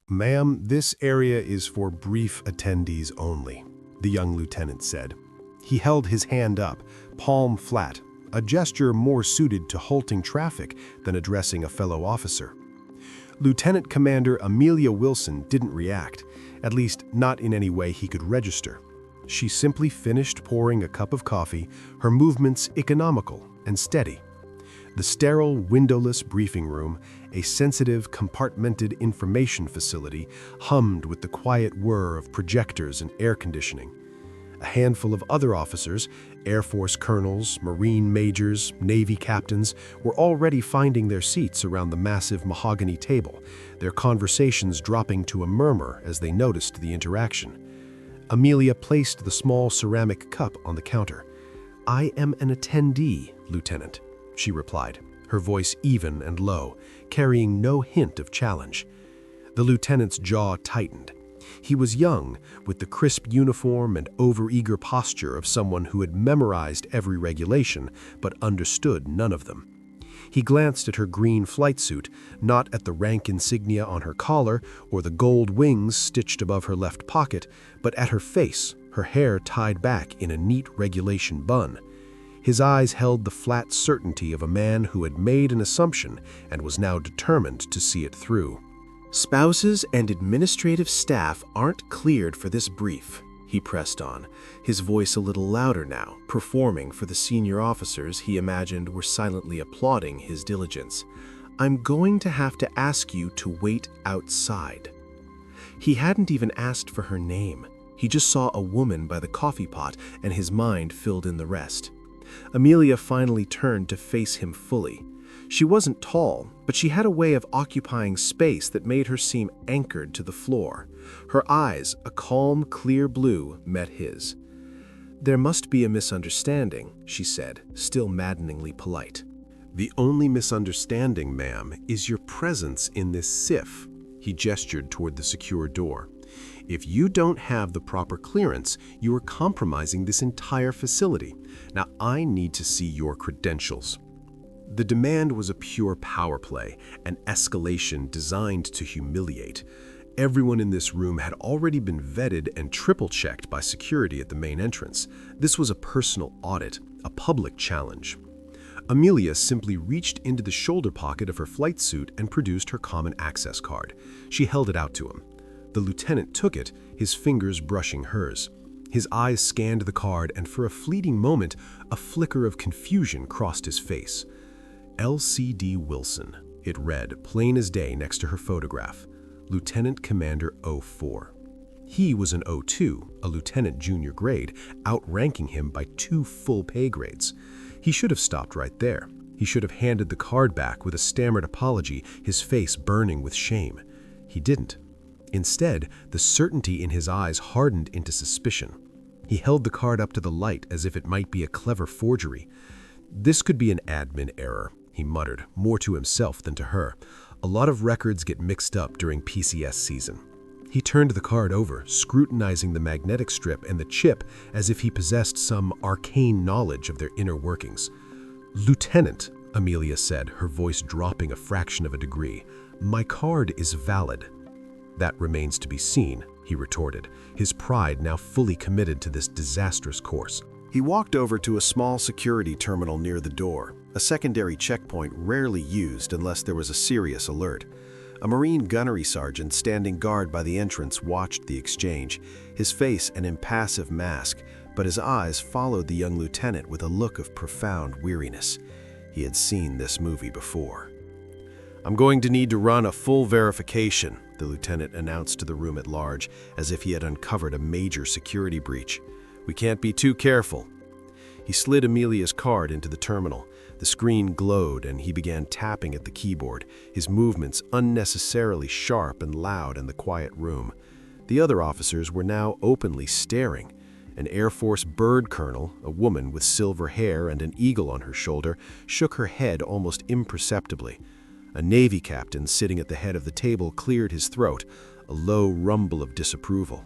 "Ma'am, this area is for brief attendees only," the young lieutenant said. He held his hand up, palm flat, a gesture more suited to halting traffic than addressing a fellow officer. Lieutenant Commander Amelia Wilson didn't react, at least not in any way he could register. She simply finished pouring a cup of coffee, her movements economical and steady. The sterile, windowless briefing room, a sensitive, compartmented information facility, hummed with the quiet whir of projectors and air conditioning. A handful of other officers, Air Force colonels, Marine majors, Navy captains, were already finding their seats around the massive mahogany table, their conversations dropping to a murmur as they noticed the interaction. Amelia placed the small ceramic cup on the counter. "I am an attendee, Lieutenant," she replied, her voice even and low, carrying no hint of challenge. The lieutenant's jaw tightened. He was young, with the crisp uniform and overeager posture of someone who had memorized every regulation but understood none of them. He glanced at her green flight suit, not at the rank insignia on her collar or the gold wings stitched above her left pocket, but at her face, her hair tied back in a neat regulation bun. His eyes held the flat certainty of a man who had made an assumption and was now determined to see it through. "Spouses and administrative staff aren't cleared for this brief," he pressed on, his voice a little louder now, performing for the senior officers he imagined were silently applauding his diligence. "I'm going to have to ask you to wait outside." He hadn't even asked for her name. He just saw a woman by the coffee pot, and his mind filled in the rest. Amelia finally turned to face him fully. She wasn't tall, but she had a way of occupying space that made her seem anchored to the floor. Her eyes, a calm, clear blue, met his. "There must be a misunderstanding," she said, still maddeningly polite. "The only misunderstanding, ma'am, is your presence in this SIF." He gestured toward the secure door. "If you don't have the proper clearance, you are compromising this entire facility. Now, I need to see your credentials." The demand was a pure power play, an escalation designed to humiliate. Everyone in this room had already been vetted and triple-checked by security at the main entrance. This was a personal audit, a public challenge. Amelia simply reached into the shoulder pocket of her flight suit and produced her common access card. She held it out to him. The lieutenant took it, his fingers brushing hers. His eyes scanned the card, and for a fleeting moment, a flicker of confusion crossed his face. "LCD Wilson," it read, plain as day next to her photograph. Lieutenant Commander 04. He was an 02, a lieutenant junior grade, outranking him by 2 full pay grades. He should have stopped right there. He should have handed the card back with a stammered apology, his face burning with shame. He didn't. Instead, the certainty in his eyes hardened into suspicion. He held the card up to the light as if it might be a clever forgery. "This could be an admin error," he muttered, more to himself than to her. "A lot of records get mixed up during PCS season." He turned the card over, scrutinizing the magnetic strip and the chip as if he possessed some arcane knowledge of their inner workings. "Lieutenant," Amelia said, her voice dropping a fraction of a degree, "my card is valid." "That remains to be seen," he retorted, his pride now fully committed to this disastrous course. He walked over to a small security terminal near the door, a secondary checkpoint rarely used unless there was a serious alert. A Marine gunnery sergeant standing guard by the entrance watched the exchange, his face an impassive mask, but his eyes followed the young lieutenant with a look of profound weariness. He had seen this movie before. "I'm going to need to run a full verification," the lieutenant announced to the room at large, as if he had uncovered a major security breach. "We can't be too careful." He slid Amelia's card into the terminal. The screen glowed and he began tapping at the keyboard, his movements unnecessarily sharp and loud in the quiet room. The other officers were now openly staring. An Air Force bird colonel, a woman with silver hair and an eagle on her shoulder, shook her head almost imperceptibly. A Navy captain sitting at the head of the table cleared his throat, a low rumble of disapproval.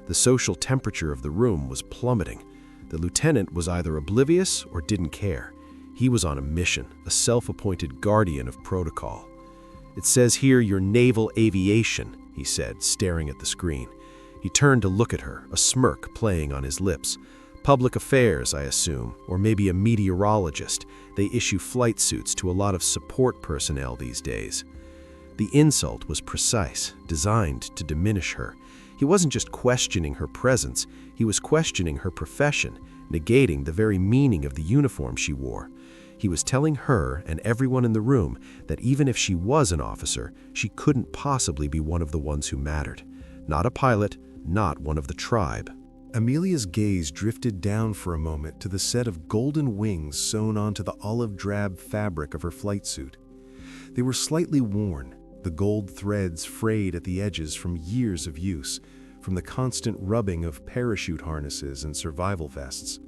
The social temperature of the room was plummeting. The lieutenant was either oblivious or didn't care. He was on a mission, a self-appointed guardian of protocol. "It says here you're naval aviation," he said, staring at the screen. He turned to look at her, a smirk playing on his lips. Public affairs, I assume, or maybe a meteorologist. They issue flight suits to a lot of support personnel these days. The insult was precise, designed to diminish her. He wasn't just questioning her presence, he was questioning her profession, negating the very meaning of the uniform she wore. He was telling her and everyone in the room that even if she was an officer, she couldn't possibly be one of the ones who mattered. Not a pilot, not one of the tribe. Amelia's gaze drifted down for a moment to the set of golden wings sewn onto the olive-drab fabric of her flight suit. They were slightly worn, the gold threads frayed at the edges from years of use, from the constant rubbing of parachute harnesses and survival vests.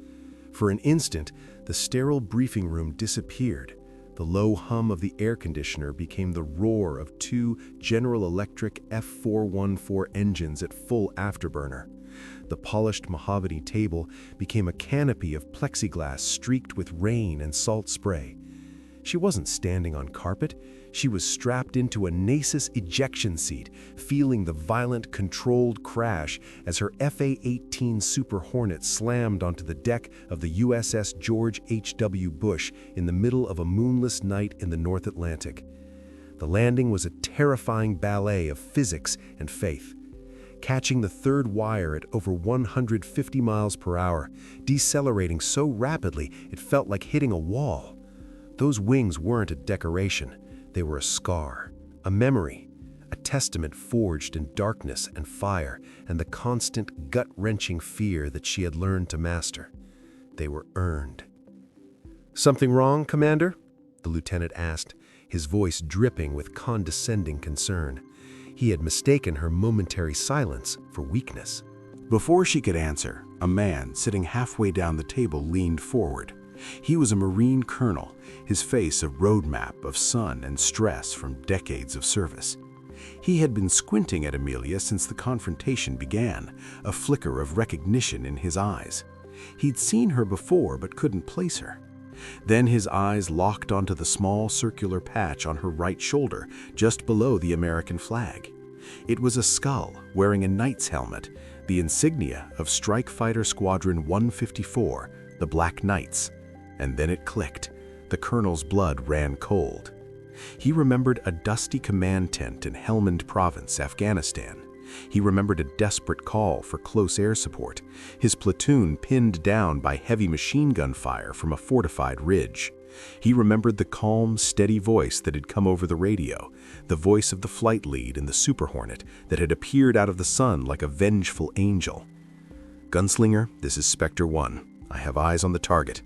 For an instant, the sterile briefing room disappeared. The low hum of the air conditioner became the roar of two General Electric F414 engines at full afterburner. The polished mahogany table became a canopy of plexiglass streaked with rain and salt spray. She wasn't standing on carpet. She was strapped into a Nasus ejection seat, feeling the violent, controlled crash as her FA-18 Super Hornet slammed onto the deck of the USS George H.W. Bush in the middle of a moonless night in the North Atlantic. The landing was a terrifying ballet of physics and faith. Catching the third wire at over 150 miles per hour, decelerating so rapidly it felt like hitting a wall. Those wings weren't a decoration. They were a scar, a memory, a testament forged in darkness and fire and the constant gut-wrenching fear that she had learned to master. They were earned. "Something wrong, Commander?" the lieutenant asked, his voice dripping with condescending concern. He had mistaken her momentary silence for weakness. Before she could answer, a man sitting halfway down the table leaned forward. He was a Marine colonel, his face a roadmap of sun and stress from decades of service. He had been squinting at Amelia since the confrontation began, a flicker of recognition in his eyes. He'd seen her before but couldn't place her. Then his eyes locked onto the small circular patch on her right shoulder, just below the American flag. It was a skull wearing a knight's helmet, the insignia of Strike Fighter Squadron 154, the Black Knights. And then it clicked. The colonel's blood ran cold. He remembered a dusty command tent in Helmand Province, Afghanistan. He remembered a desperate call for close air support, his platoon pinned down by heavy machine gun fire from a fortified ridge. He remembered the calm, steady voice that had come over the radio, the voice of the flight lead in the Super Hornet that had appeared out of the sun like a vengeful angel. "Gunslinger, this is Spectre 1. I have eyes on the target.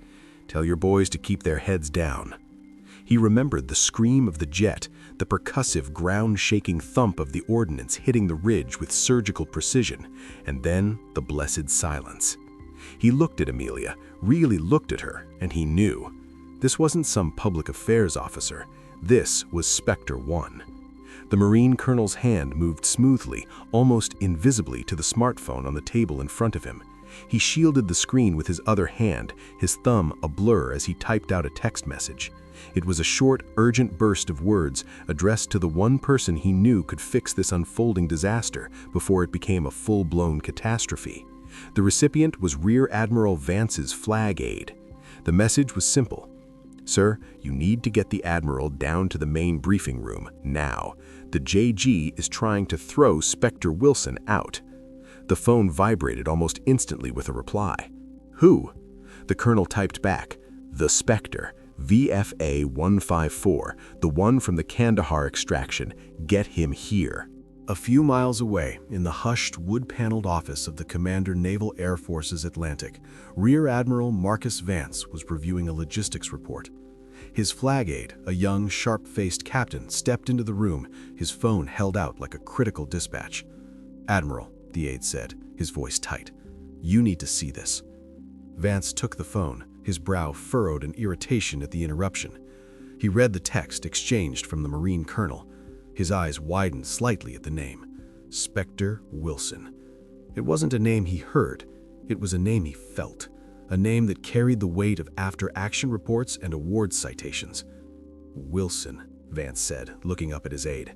Tell your boys to keep their heads down." He remembered the scream of the jet, the percussive, ground-shaking thump of the ordnance hitting the ridge with surgical precision, and then the blessed silence. He looked at Amelia, really looked at her, and he knew. This wasn't some public affairs officer. This was Spectre 1. The Marine colonel's hand moved smoothly, almost invisibly, to the smartphone on the table in front of him. He shielded the screen with his other hand, his thumb a blur as he typed out a text message. It was a short, urgent burst of words addressed to the one person he knew could fix this unfolding disaster before it became a full-blown catastrophe. The recipient was Rear Admiral Vance's flag aide. The message was simple. "Sir, you need to get the Admiral down to the main briefing room, now. The JG is trying to throw Spectre Wilson out." The phone vibrated almost instantly with a reply. "Who?" The colonel typed back, "The Spectre, VFA 154, the one from the Kandahar extraction. Get him here." A few miles away, in the hushed, wood-paneled office of the Commander Naval Air Forces Atlantic, Rear Admiral Marcus Vance was reviewing a logistics report. His flag aide, a young, sharp-faced captain, stepped into the room, his phone held out like a critical dispatch. "Admiral," the aide said, his voice tight, "you need to see this." Vance took the phone, his brow furrowed in irritation at the interruption. He read the text exchanged from the Marine colonel. His eyes widened slightly at the name. Spectre Wilson. It wasn't a name he heard. It was a name he felt. A name that carried the weight of after-action reports and award citations. "Wilson," Vance said, looking up at his aide.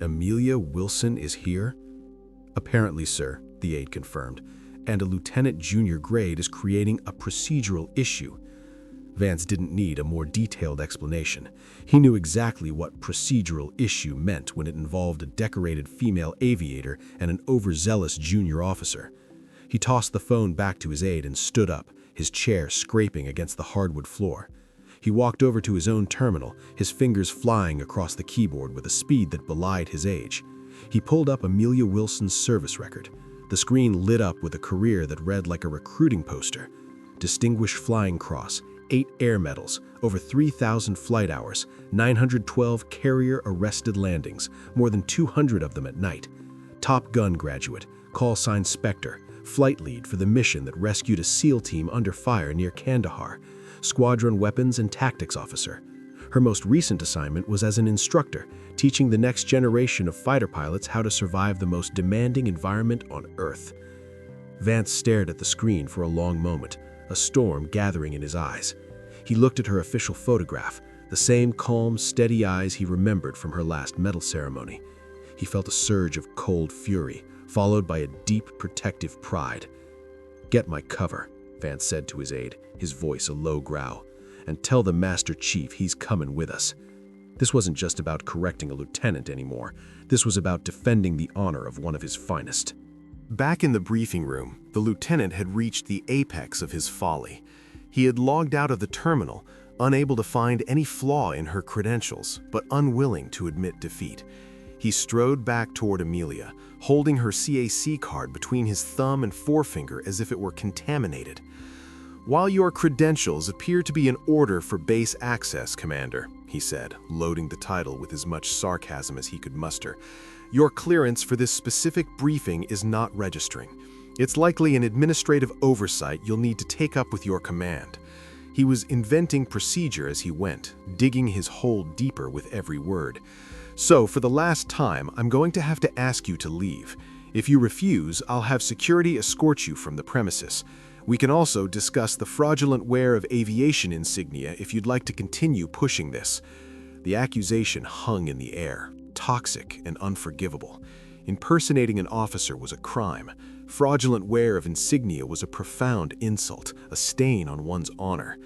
Amelia Wilson is here? Apparently, sir, the aide confirmed, and a lieutenant junior grade is creating a procedural issue. Vance didn't need a more detailed explanation. He knew exactly what procedural issue meant when it involved a decorated female aviator and an overzealous junior officer. He tossed the phone back to his aide and stood up, his chair scraping against the hardwood floor. He walked over to his own terminal, his fingers flying across the keyboard with a speed that belied his age. He pulled up Amelia Wilson's service record. The screen lit up with a career that read like a recruiting poster. Distinguished Flying Cross, 8 air medals, over 3,000 flight hours, 912 carrier-arrested landings, more than 200 of them at night. Top Gun graduate, call sign Spectre, flight lead for the mission that rescued a SEAL team under fire near Kandahar, squadron weapons and tactics officer. Her most recent assignment was as an instructor, teaching the next generation of fighter pilots how to survive the most demanding environment on Earth. Vance stared at the screen for a long moment, a storm gathering in his eyes. He looked at her official photograph, the same calm, steady eyes he remembered from her last medal ceremony. He felt a surge of cold fury, followed by a deep, protective pride. "Get my cover," Vance said to his aide, his voice a low growl, "and tell the Master Chief he's coming with us." This wasn't just about correcting a lieutenant anymore. This was about defending the honor of one of his finest. Back in the briefing room, the lieutenant had reached the apex of his folly. He had logged out of the terminal, unable to find any flaw in her credentials, but unwilling to admit defeat. He strode back toward Amelia, holding her CAC card between his thumb and forefinger as if it were contaminated. "While your credentials appear to be in order for base access, Commander," he said, loading the title with as much sarcasm as he could muster, "your clearance for this specific briefing is not registering. It's likely an administrative oversight you'll need to take up with your command." He was inventing procedure as he went, digging his hole deeper with every word. "So, for the last time, I'm going to have to ask you to leave. If you refuse, I'll have security escort you from the premises. We can also discuss the fraudulent wear of aviation insignia if you'd like to continue pushing this." The accusation hung in the air, toxic and unforgivable. Impersonating an officer was a crime. Fraudulent wear of insignia was a profound insult, a stain on one's honor.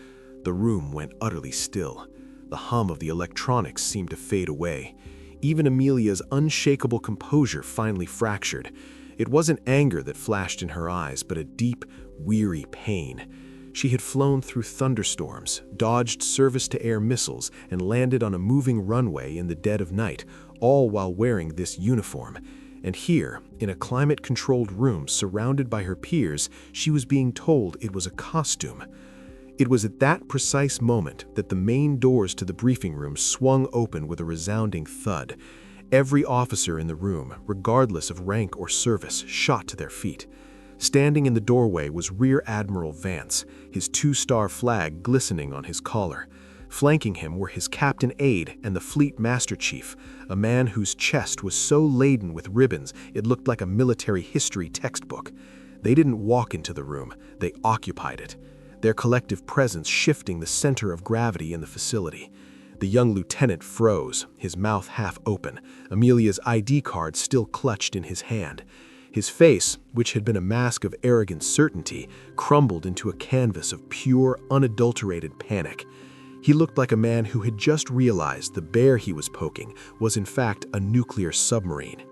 The room went utterly still. The hum of the electronics seemed to fade away. Even Amelia's unshakable composure finally fractured. It wasn't anger that flashed in her eyes, but a deep, weary pain. She had flown through thunderstorms, dodged surface-to-air missiles, and landed on a moving runway in the dead of night, all while wearing this uniform. And here, in a climate-controlled room surrounded by her peers, she was being told it was a costume. It was at that precise moment that the main doors to the briefing room swung open with a resounding thud. Every officer in the room, regardless of rank or service, shot to their feet. Standing in the doorway was Rear Admiral Vance, his 2-star flag glistening on his collar. Flanking him were his captain aide and the fleet master chief, a man whose chest was so laden with ribbons it looked like a military history textbook. They didn't walk into the room, they occupied it, their collective presence shifting the center of gravity in the facility. The young lieutenant froze, his mouth half open, Amelia's ID card still clutched in his hand. His face, which had been a mask of arrogant certainty, crumbled into a canvas of pure, unadulterated panic. He looked like a man who had just realized the bear he was poking was in fact a nuclear submarine.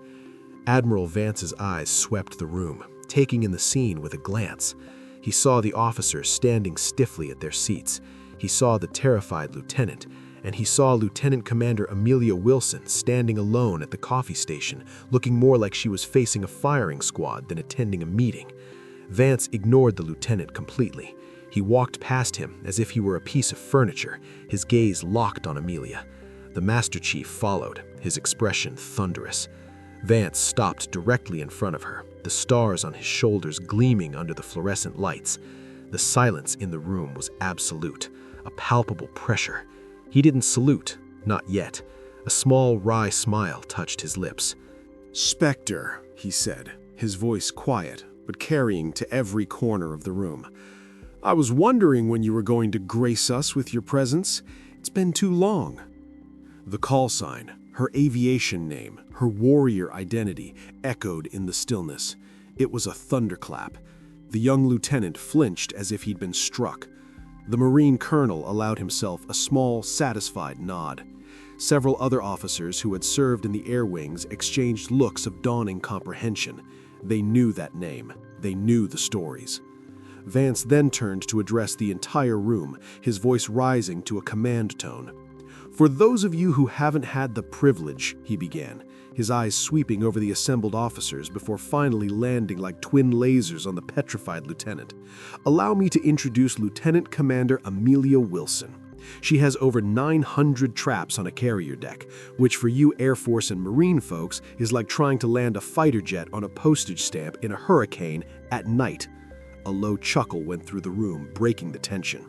Admiral Vance's eyes swept the room, taking in the scene with a glance. He saw the officers standing stiffly at their seats. He saw the terrified lieutenant, and he saw Lieutenant Commander Amelia Wilson standing alone at the coffee station, looking more like she was facing a firing squad than attending a meeting. Vance ignored the lieutenant completely. He walked past him as if he were a piece of furniture, his gaze locked on Amelia. The Master Chief followed, his expression thunderous. Vance stopped directly in front of her, the stars on his shoulders gleaming under the fluorescent lights. The silence in the room was absolute, a palpable pressure. He didn't salute, not yet. A small, wry smile touched his lips. "Spectre," he said, his voice quiet, but carrying to every corner of the room. "I was wondering when you were going to grace us with your presence. It's been too long." The call sign, Her aviation name, her warrior identity, echoed in the stillness. It was a thunderclap. The young lieutenant flinched as if he'd been struck. The Marine colonel allowed himself a small, satisfied nod. Several other officers who had served in the air wings exchanged looks of dawning comprehension. They knew that name. They knew the stories. Vance then turned to address the entire room, his voice rising to a command tone. "For those of you who haven't had the privilege," he began, his eyes sweeping over the assembled officers before finally landing like twin lasers on the petrified lieutenant, "allow me to introduce Lieutenant Commander Amelia Wilson. She has over 900 traps on a carrier deck, which for you Air Force and Marine folks is like trying to land a fighter jet on a postage stamp in a hurricane at night." A low chuckle went through the room, breaking the tension.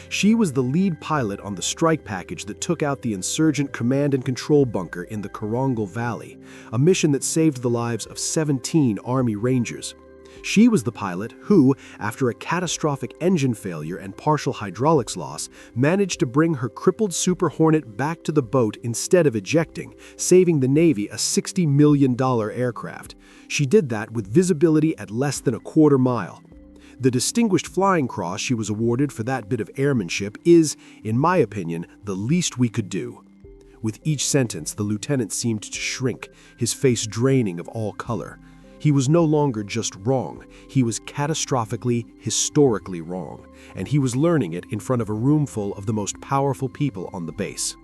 She was the lead pilot on the strike package that took out the insurgent command and control bunker in the Korangal Valley, a mission that saved the lives of 17 Army Rangers. She was the pilot who, after a catastrophic engine failure and partial hydraulics loss, managed to bring her crippled Super Hornet back to the boat instead of ejecting, saving the Navy a $60 million aircraft. She did that with visibility at less than a quarter mile. The Distinguished Flying Cross she was awarded for that bit of airmanship is, in my opinion, the least we could do. With each sentence, the lieutenant seemed to shrink, his face draining of all color. He was no longer just wrong, he was catastrophically, historically wrong, and he was learning it in front of a room full of the most powerful people on the base.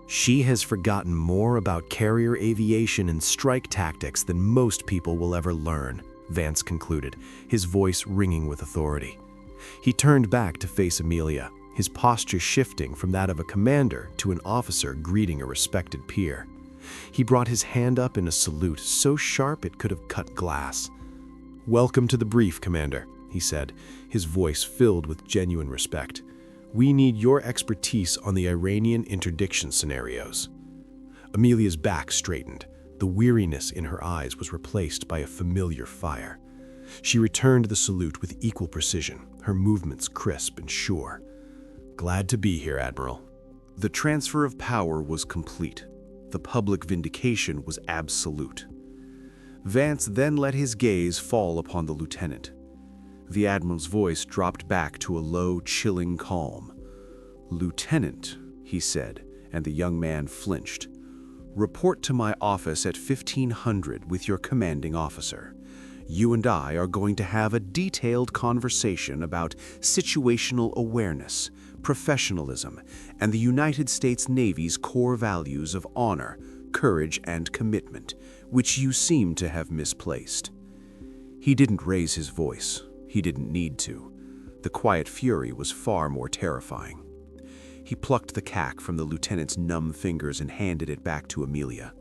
She has forgotten more about carrier aviation and strike tactics than most people will ever learn, Vance concluded, his voice ringing with authority. He turned back to face Amelia, his posture shifting from that of a commander to an officer greeting a respected peer. He brought his hand up in a salute so sharp it could have cut glass. "Welcome to the brief, Commander," he said, his voice filled with genuine respect. "We need your expertise on the Iranian interdiction scenarios." Amelia's back straightened. The weariness in her eyes was replaced by a familiar fire. She returned the salute with equal precision, her movements crisp and sure. "Glad to be here, Admiral." The transfer of power was complete. The public vindication was absolute. Vance then let his gaze fall upon the lieutenant. The Admiral's voice dropped back to a low, chilling calm. "Lieutenant," he said, and the young man flinched. "Report to my office at 1500 with your commanding officer. You and I are going to have a detailed conversation about situational awareness, professionalism, and the United States Navy's core values of honor, courage, and commitment, which you seem to have misplaced." He didn't raise his voice. He didn't need to. The quiet fury was far more terrifying. He plucked the cack from the lieutenant's numb fingers and handed it back to Amelia.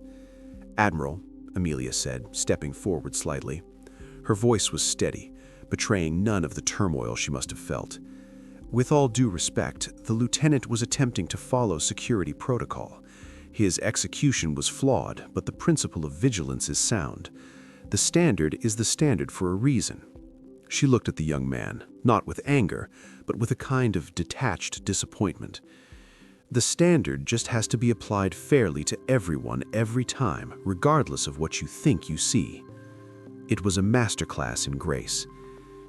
"Admiral," Amelia said, stepping forward slightly. Her voice was steady, betraying none of the turmoil she must have felt. "With all due respect, the lieutenant was attempting to follow security protocol. His execution was flawed, but the principle of vigilance is sound. The standard is the standard for a reason." She looked at the young man, not with anger, but with a kind of detached disappointment. "The standard just has to be applied fairly to everyone every time, regardless of what you think you see." It was a masterclass in grace.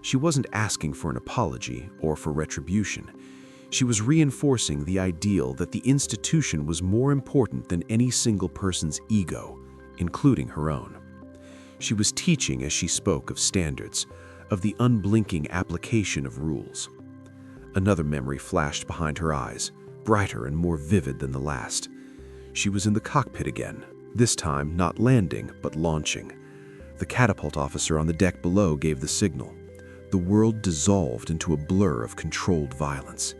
She wasn't asking for an apology or for retribution. She was reinforcing the ideal that the institution was more important than any single person's ego, including her own. She was teaching as she spoke of standards, of the unblinking application of rules. Another memory flashed behind her eyes, brighter and more vivid than the last. She was in the cockpit again, this time not landing, but launching. The catapult officer on the deck below gave the signal. The world dissolved into a blur of controlled violence.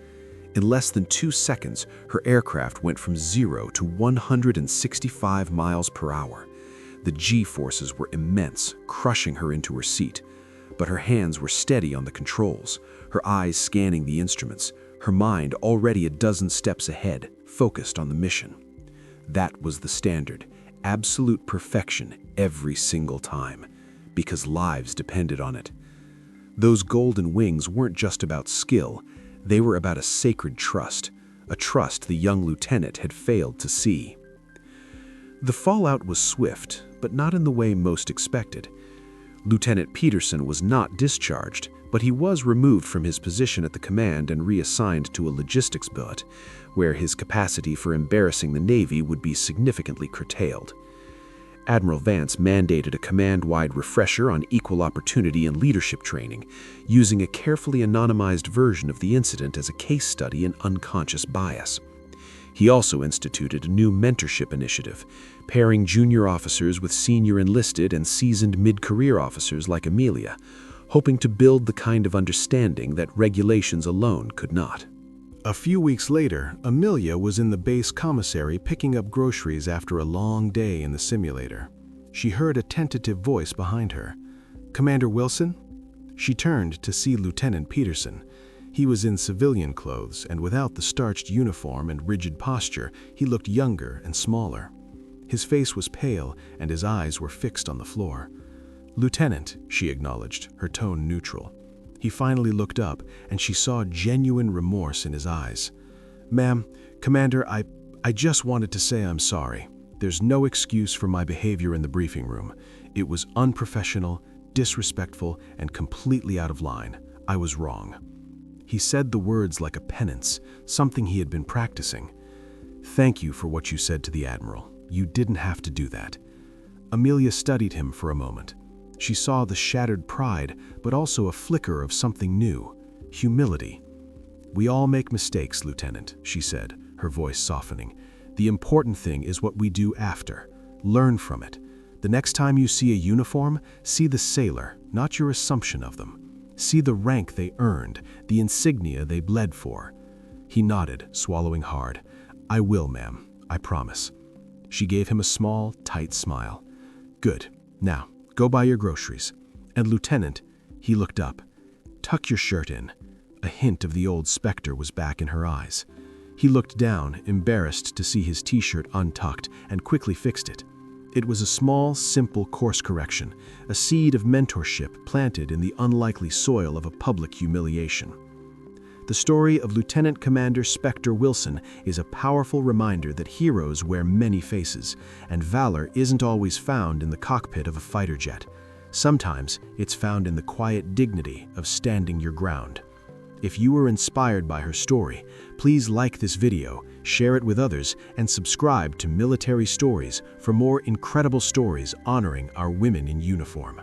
In less than 2 seconds, her aircraft went from 0 to 165 miles per hour. The G-forces were immense, crushing her into her seat. But her hands were steady on the controls, her eyes scanning the instruments, her mind already a dozen steps ahead, focused on the mission. That was the standard, absolute perfection every single time, because lives depended on it. Those golden wings weren't just about skill, they were about a sacred trust, a trust the young lieutenant had failed to see. The fallout was swift, but not in the way most expected. Lieutenant Peterson was not discharged, but he was removed from his position at the command and reassigned to a logistics billet, where his capacity for embarrassing the Navy would be significantly curtailed. Admiral Vance mandated a command-wide refresher on equal opportunity and leadership training, using a carefully anonymized version of the incident as a case study in unconscious bias. He also instituted a new mentorship initiative, pairing junior officers with senior enlisted and seasoned mid-career officers like Amelia, hoping to build the kind of understanding that regulations alone could not. A few weeks later, Amelia was in the base commissary picking up groceries after a long day in the simulator. She heard a tentative voice behind her. "Commander Wilson?" She turned to see Lieutenant Peterson. He was in civilian clothes, and without the starched uniform and rigid posture, he looked younger and smaller. His face was pale, and his eyes were fixed on the floor. "Lieutenant," she acknowledged, her tone neutral. He finally looked up, and she saw genuine remorse in his eyes. "Ma'am, Commander, I just wanted to say I'm sorry. There's no excuse for my behavior in the briefing room. It was unprofessional, disrespectful, and completely out of line. I was wrong." He said the words like a penance, something he had been practicing. "Thank you for what you said to the Admiral. You didn't have to do that." Amelia studied him for a moment. She saw the shattered pride, but also a flicker of something new, humility. "We all make mistakes, Lieutenant," she said, her voice softening. "The important thing is what we do after. Learn from it. The next time you see a uniform, see the sailor, not your assumption of them. See the rank they earned, the insignia they bled for." He nodded, swallowing hard. "I will, ma'am. I promise." She gave him a small, tight smile. "Good. Now, go buy your groceries. And Lieutenant," he looked up, "tuck your shirt in." A hint of the old Spectre was back in her eyes. He looked down, embarrassed to see his t-shirt untucked, and quickly fixed it. It was a small, simple course correction, a seed of mentorship planted in the unlikely soil of a public humiliation. The story of Lieutenant Commander Spectre Wilson is a powerful reminder that heroes wear many faces, and valor isn't always found in the cockpit of a fighter jet. Sometimes it's found in the quiet dignity of standing your ground. If you were inspired by her story, please like this video, share it with others, and subscribe to Military Stories for more incredible stories honoring our women in uniform.